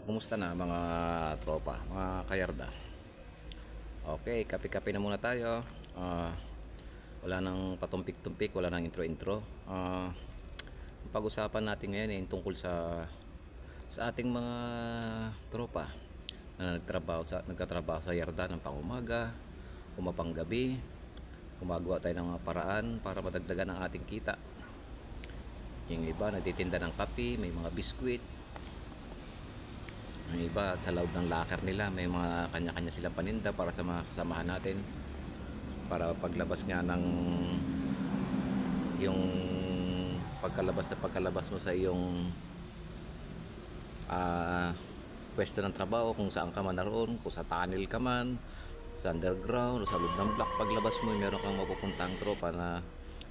kumusta na mga tropa, mga kayarda? Okay, kape-kape na muna tayo. Wala nang patumpik-tumpik, wala nang intro-intro. Pag-usapan natin ngayon tungkol sa ating mga tropa na nagtatrabaho sa yarda ng pangumaga, umapanggabi, gumagawa tayo ng mga paraan para madagdagan ang ating kita. Yung iba nagtitinda ng kape, may mga biskwit. Yung iba sa loob ng locker nila may mga kanya-kanya silang paninda para sa mga kasamahan natin, para paglabas nga ng yung pagkalabas mo sa iyong pwesto ng trabaho, kung saan ka man naroon, kung sa tunnel ka man, sa underground o sa loob ng block, paglabas mo meron kang mapupuntang tropa na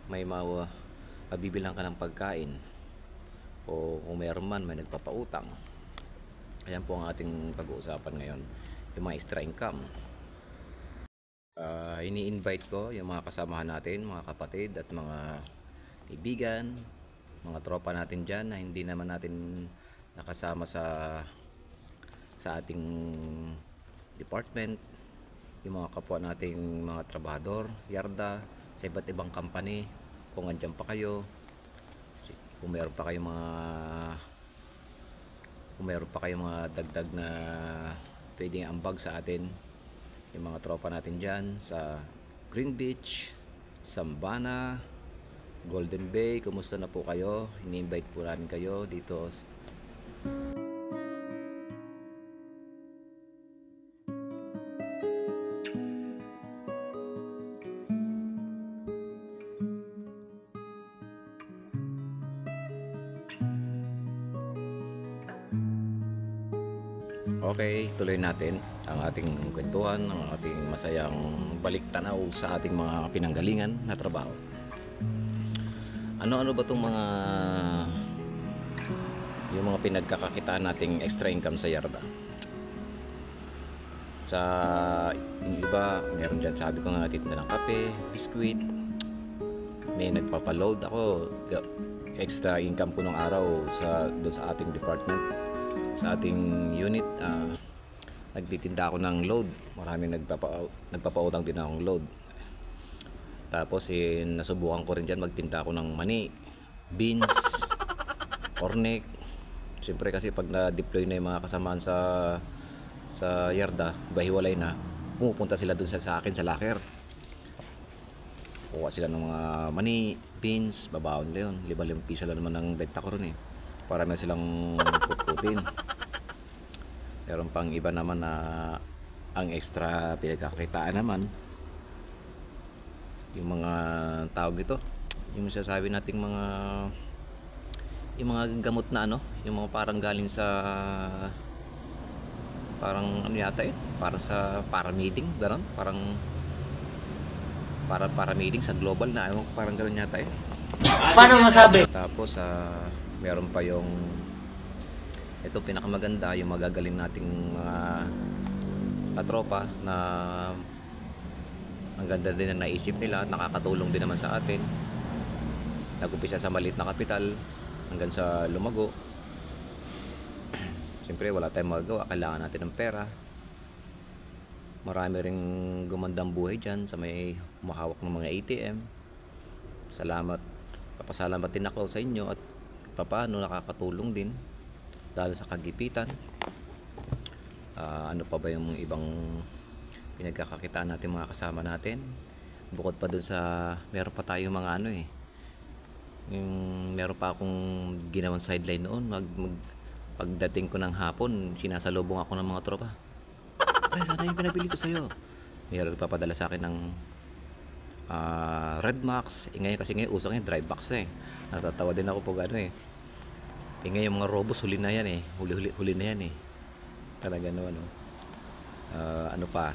may mabibilang ka ng pagkain, o kung meron man may nagpapautang. Ayan po ang ating pag-uusapan ngayon, yung mga extra income. Ini-invite ko yung mga kasamahan natin, mga kapatid at mga kaibigan, mga tropa natin dyan na hindi naman natin nakasama sa ating department, yung mga kapwa nating mga trabahador, yarda, sa iba't ibang company. Kung andyan pa kayo, kung meron pa kayong mga dagdag na pwedeng ambag sa atin, yung mga tropa natin dyan sa Green Beach, Sambana, Golden Bay, kumusta na po kayo? Ini-invite po namin kayo dito. Okay, tuloy natin ang ating kwentuhan, ang ating masayang balik tanaw sa ating mga pinanggalingan na trabaho. Ano-ano ba itong yung mga pinagkakakitaan nating extra income sa yarda? Sa yung iba, meron dyan, sabi ko nga, titinda ng kape, biskwit, may nagpapaload. Ako, extra income ko nung araw doon sa ating department, sa ating unit. Nagtitinda ako ng load. Maraming nagpapautang din akong load. Tapos nasubukan ko rin dyan magtinda ako ng mani, beans, cornek. Siyempre kasi pag na-deploy na yung mga kasamaan sa yarda, bahiwalay na, pumupunta sila dun sa akin sa locker. Kuha sila ng mga mani, beans, babaon nila yun. 5 piso lang naman ang benta ko rin para na silang kutkutin. Meron pang iba naman na ang extra pinagkakitaan naman, yung mga tawag dito, yung sasabi nating yung mga gamot na yung mga parang galing sa parang yata para sa paramedic, gano'n, para paramedic sa global na, parang gano'n yata Paano masabi? Tapos meron pa yung ito pinakamaganda, yung magagaling nating mga katropa na ang ganda din na naisip nila at nakakatulong din naman sa atin. Nag-umpisa sa maliit na kapital hanggang sa lumago. Siyempre wala tayong magagawa, kailangan natin ng pera. Marami ring gumandang buhay dyan sa may humahawak ng mga ATM. Papasalamat din ako sa inyo at paano nakakatulong din dahil sa kagipitan. Ano pa ba yung ibang pinagkakakitaan natin mga kasama natin, bukod pa dun sa meron pa tayong mga yung meron pa akong ginawang sideline noon. Pagdating ko ng hapon, sinasalubong ako ng mga tropa. Ay, sana yung pinabili ko sa'yo. Meron papadala sa akin ng Red Max. Ngayon kasi uso ngayon Dry Box natatawa din ako pag ngayon yung mga robos huli na yan huli na yan talaga ano pa.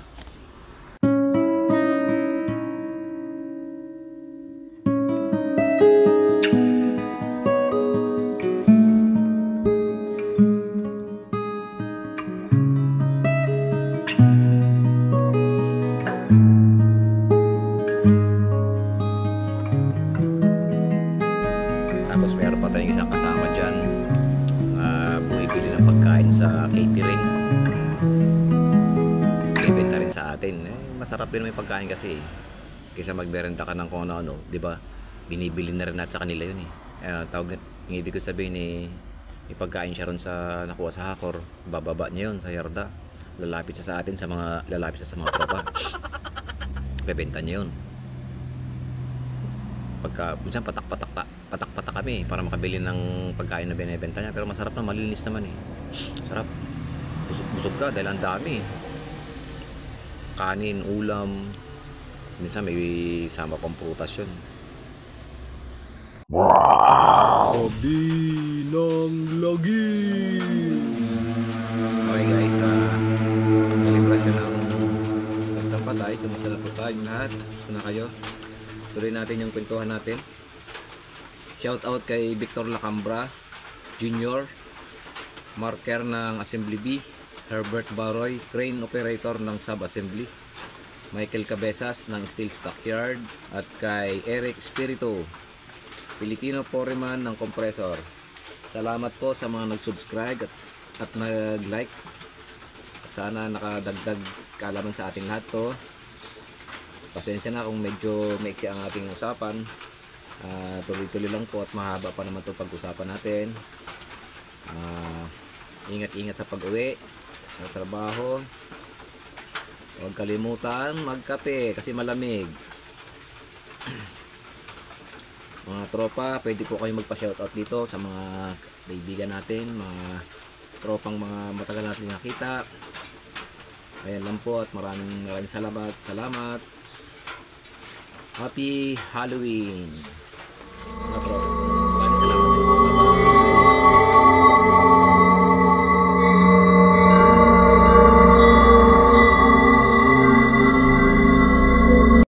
Tapos meron pa tayong isang kasama dyan, bumibili ng pagkain sa catering. masarap din may pagkain kasi kaysa magberenda ka ng kung ano-ano, di ba? Binibili na rin natin sa kanila yun eh. Tawag na, yung ibig ko sabihin may pagkain siya ron sa nakuha sa Hakor, bababa niya yun sa yarda. Lalapit siya sa atin sa mga tropa. Bebenta niya yun. Pagka minsan patak-patak kami para makabili ng pagkain na binebenta niya, pero masarap na, malinis naman eh. Sarap. Busog ka dahil ang dami. Kanin, ulam, minsan may sama pang prutas yun. Gabi ng lagi. Okay guys, kalibras na ng basta patay. Kumusta na po tayo lahat? Gusto na kayo? Tuloy natin yung kwentuhan natin. Shout out kay Victor Lacambra Jr., marker ng Assembly B, Herbert Baroy, crane operator ng sub-assembly, Michael Cabezas ng Steel Stockyard, at kay Eric Spirito, Filipino foreman ng compressor. Salamat po sa mga nag-subscribe at nag-like, at sana nakadagdag kaalaman sa ating lahat to. Pasensya na kung medyo maiksi ang ating usapan. Tuloy-tuloy lang po at mahaba pa naman ito pag-usapan natin. Ingat-ingat sa pag-uwi sa trabaho. Huwag kalimutan magkape kasi malamig. Mga tropa, pwede po kayong magpa-shoutout dito sa mga kaibigan natin, mga tropang mga matagal natin nakita. Ayan lang po at maraming salamat. Happy Halloween, mga tropa.